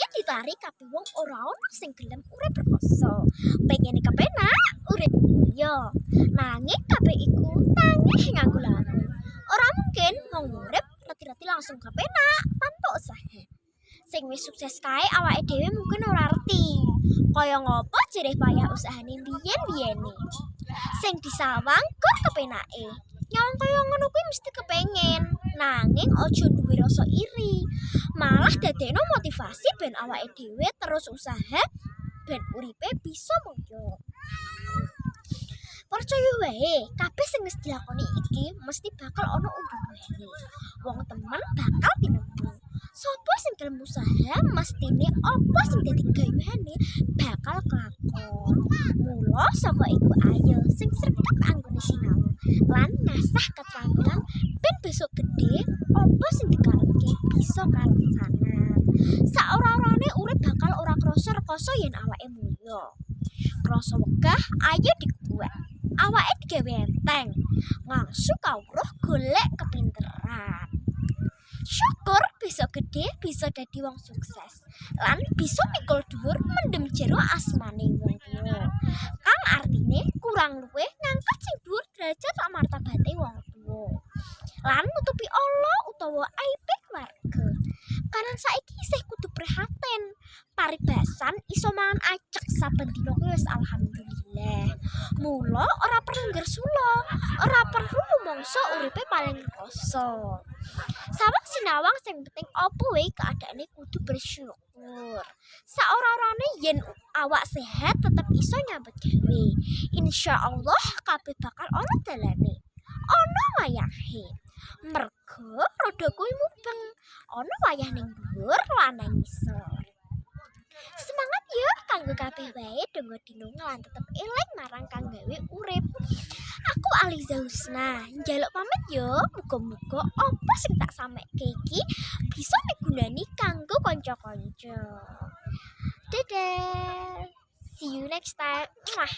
Yen ditarik kabeh wong ora ono sing gelem urip rekoso. Pengen kepenak urip mulya. Nanging kabeh iku tangih nganggo lamun. Ora mungkin wong urip reti-reti langsung kepenak tanpa usaha. Sing wis sukses kae awake dhewe mungkin ora ngerti. Kaya ngopo jerih payah usahane biyen-biyene. Sing disawang kok kepenake. Nyawang kaya ngono kuwi mesti kepengen. Nanging aja duwe rasa iri. Malah dadekno motivasi ben awake dhewe terus usaha ben uripe bisa mulya. Percaya wae, kabeh sing wis dilakoni iki mesti bakal ana untung-untungane. Wong temen bakal tinemu. Sopo sing gelem usaha mestine apa sing dadi gayuhane bakal kelakon. Mula saka iku ayo sing sregep anggone sinau lan ngasah keterampilan ben besok gede apa sing dikarepke bisa kaleksanan. Saora-orane urip bakal ora krasa rekoso yen awake mulya. Krasa wegah ayo dikuat. Awake digawe enteng. Ngangsu kawruh golek kepinteran. Syukur bisa gede bisa dadi wong sukses lan bisa mikul dhuwur mendem jero asmane wong tuwa. Kang artine kurang luwih ngangkat sing dhuwur derajat lan martabate wong tuwa. Lan nutupi Allah utawa aibe keluarga. Kanan saiki isih kudu prihatin. Paribasan iso mangan acek saben dina kuwi wis alhamdulillah. Mula ora perlu ngersula, ora perlu rumangsa uripe paling rekoso. Sawang sinawang sing penting apa wae keadaane kudu bersyukur. Saora-orane yen awak sehat tetep iso nyambut gawe. Insyaallah kabeh bakal ana dalane. Ana wayahe. Mergo roda kuwi mubeng. Ana wayah ning dhuwur lan nang ngisor. Semangat ya kanggo kabeh wae donga dinunga lan tetep eling marang kang gawe urip. Aku Aliza Husna, njaluk pamit ya. Muga-muga apa sing tak samekke iki bisa migunani kanggo kanca-kanca. Dadah. See you next time. Mwah.